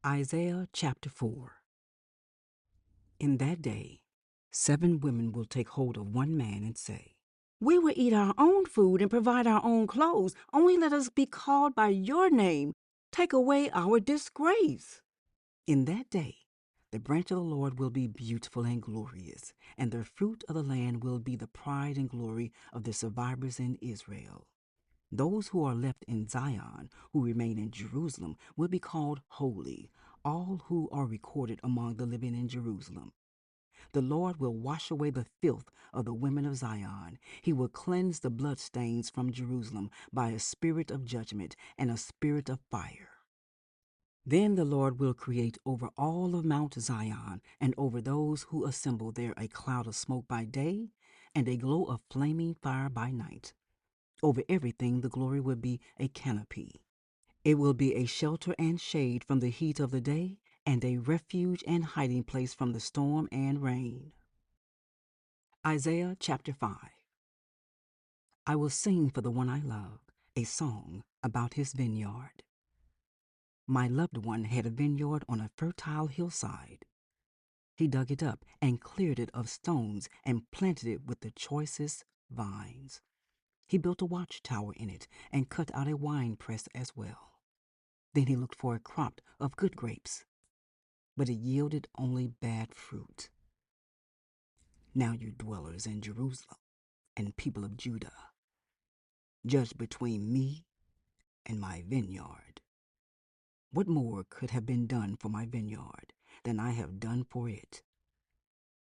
Isaiah chapter 4. In that day, 7 women will take hold of one man and say, "We will eat our own food and provide our own clothes. Only let us be called by your name. Take away our disgrace." In that day, the branch of the Lord will be beautiful and glorious, and the fruit of the land will be the pride and glory of the survivors in Israel. Those who are left in Zion, who remain in Jerusalem, will be called holy, all who are recorded among the living in Jerusalem. The Lord will wash away the filth of the women of Zion. He will cleanse the bloodstains from Jerusalem by a spirit of judgment and a spirit of fire. Then the Lord will create over all of Mount Zion and over those who assemble there a cloud of smoke by day and a glow of flaming fire by night. Over everything the glory will be a canopy. It will be a shelter and shade from the heat of the day, and a refuge and hiding place from the storm and rain. Isaiah chapter 5. I will sing for the one I love, a song about his vineyard. My loved one had a vineyard on a fertile hillside. He dug it up and cleared it of stones and planted it with the choicest vines. He built a watchtower in it and cut out a winepress as well. Then he looked for a crop of good grapes, but it yielded only bad fruit. Now you dwellers in Jerusalem and people of Judah, judge between me and my vineyard. What more could have been done for my vineyard than I have done for it?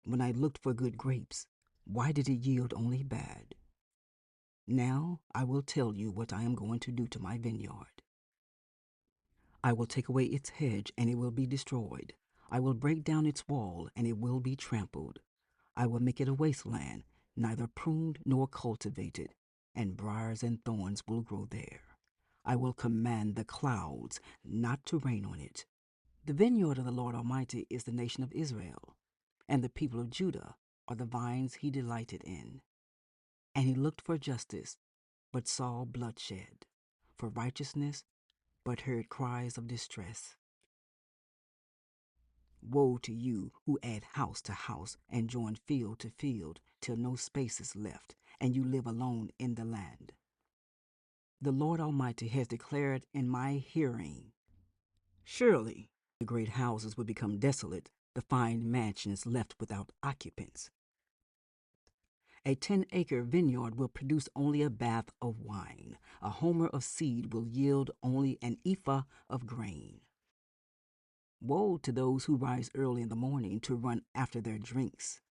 When I looked for good grapes, why did it yield only bad? Now I will tell you what I am going to do to my vineyard. I will take away its hedge, and it will be destroyed. I will break down its wall, and it will be trampled. I will make it a wasteland, neither pruned nor cultivated, and briars and thorns will grow there. I will command the clouds not to rain on it. The vineyard of the Lord Almighty is the nation of Israel, and the people of Judah are the vines he delighted in. And he looked for justice, but saw bloodshed, for righteousness, but heard cries of distress. Woe to you who add house to house and join field to field till no space is left, and you live alone in the land. The Lord Almighty has declared in my hearing, surely the great houses will become desolate, the fine mansions left without occupants. A 10-acre vineyard will produce only a bath of wine. A homer of seed will yield only an ephah of grain. Woe to those who rise early in the morning to run after their drinks,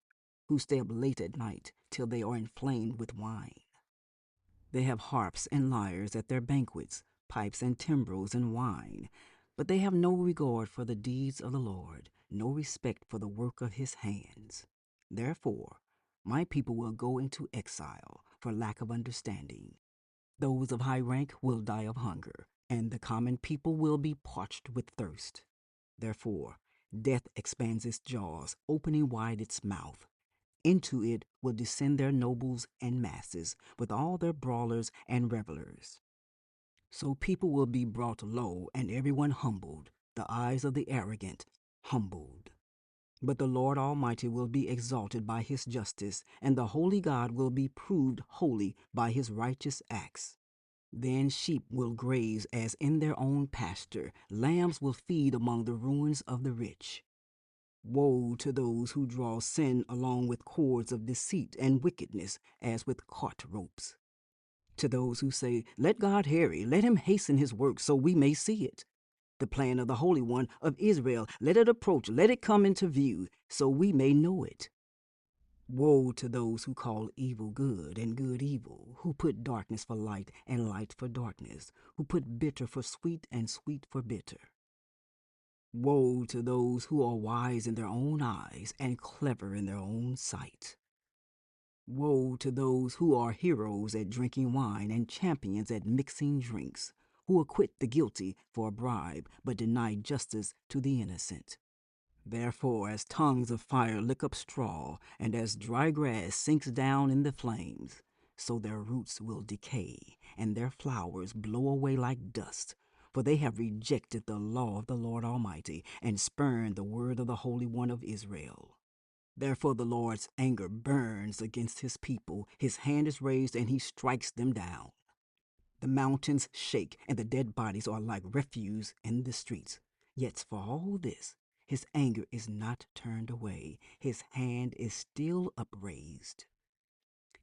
who stay up late at night till they are inflamed with wine. They have harps and lyres at their banquets, pipes and timbrels and wine, but they have no regard for the deeds of the Lord, no respect for the work of his hands. Therefore, my people will go into exile for lack of understanding. Those of high rank will die of hunger, and the common people will be parched with thirst. Therefore, death expands its jaws, opening wide its mouth. Into it will descend their nobles and masses, with all their brawlers and revelers. So people will be brought low, and everyone humbled, the eyes of the arrogant humbled. But the Lord Almighty will be exalted by his justice, and the holy God will be proved holy by his righteous acts. Then sheep will graze as in their own pasture, lambs will feed among the ruins of the rich. Woe to those who draw sin along with cords of deceit and wickedness as with cart ropes. To those who say, "Let God hurry, let him hasten his work so we may see it. The plan of the Holy One of Israel, let it approach, let it come into view, so we may know it." Woe to those who call evil good and good evil, who put darkness for light and light for darkness, who put bitter for sweet and sweet for bitter. Woe to those who are wise in their own eyes and clever in their own sight. Woe to those who are heroes at drinking wine and champions at mixing drinks, who acquit the guilty for a bribe but deny justice to the innocent. Therefore, as tongues of fire lick up straw, and as dry grass sinks down in the flames, so their roots will decay, and their flowers blow away like dust, for they have rejected the law of the Lord Almighty and spurned the word of the Holy One of Israel. Therefore the Lord's anger burns against his people. His hand is raised, and he strikes them down. The mountains shake, and the dead bodies are like refuse in the streets. Yet for all this, his anger is not turned away. His hand is still upraised.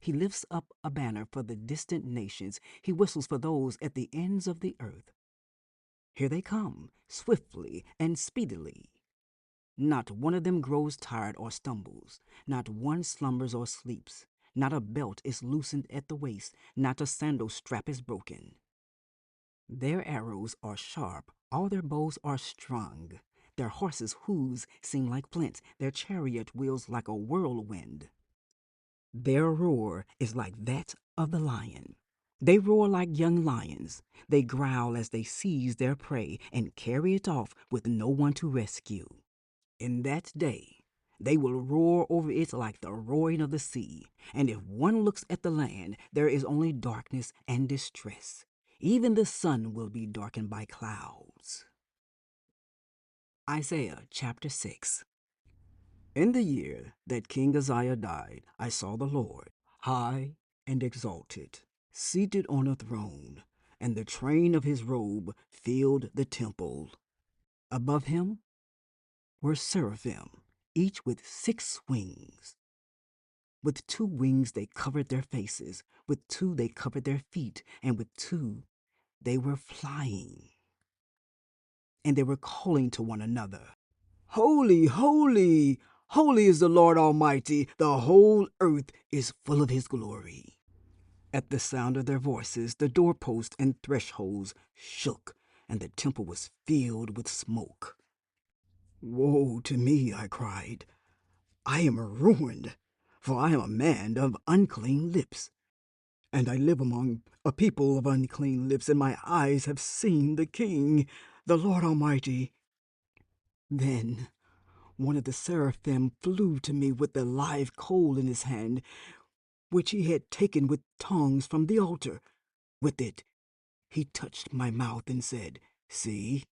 He lifts up a banner for the distant nations. He whistles for those at the ends of the earth. Here they come, swiftly and speedily. Not one of them grows tired or stumbles. Not one slumbers or sleeps. Not a belt is loosened at the waist. Not a sandal strap is broken. Their arrows are sharp. All their bows are strung. Their horses' hooves seem like flints. Their chariot wheels like a whirlwind. Their roar is like that of the lion. They roar like young lions. They growl as they seize their prey and carry it off with no one to rescue. In that day, they will roar over it like the roaring of the sea. And if one looks at the land, there is only darkness and distress. Even the sun will be darkened by clouds. Isaiah chapter 6. In the year that King Isaiah died, I saw the Lord, high and exalted, seated on a throne, and the train of his robe filled the temple. Above him were seraphim, each with 6 wings. With 2 wings they covered their faces, with 2 they covered their feet, and with 2 they were flying. And they were calling to one another, Holy, holy, holy is the Lord Almighty. The whole earth is full of his glory. At the sound of their voices, the doorposts and thresholds shook, and the temple was filled with smoke. Woe to me, I cried. I am ruined, for I am a man of unclean lips, and I live among a people of unclean lips, and my eyes have seen the King, the Lord Almighty. Then one of the seraphim flew to me with a live coal in his hand, which he had taken with tongs from the altar. With it he touched my mouth and said, See,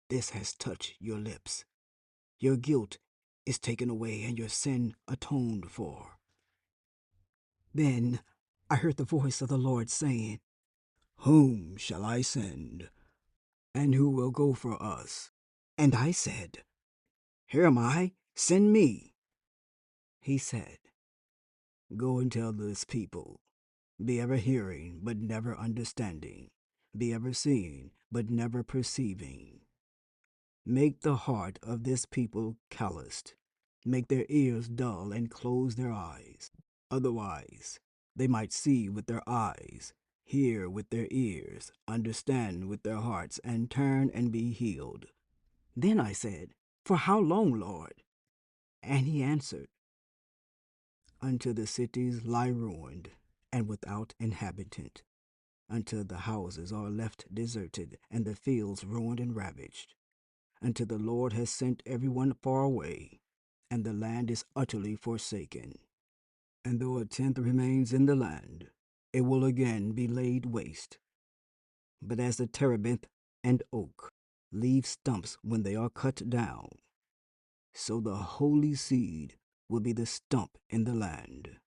this has touched your lips. Your guilt is taken away and your sin atoned for. Then I heard the voice of the Lord saying, Whom shall I send? And who will go for us? And I said, Here am I, send me. He said, Go and tell this people, be ever hearing, but never understanding, be ever seeing, but never perceiving. Make the heart of this people calloused, make their ears dull and close their eyes. Otherwise, they might see with their eyes, hear with their ears, understand with their hearts, and turn and be healed. Then I said, For how long, Lord? And he answered, Until the cities lie ruined and without inhabitant, until the houses are left deserted and the fields ruined and ravaged, until the Lord has sent everyone far away, and the land is utterly forsaken. And though a tenth remains in the land, it will again be laid waste. But as the terebinth and oak leave stumps when they are cut down, so the holy seed will be the stump in the land.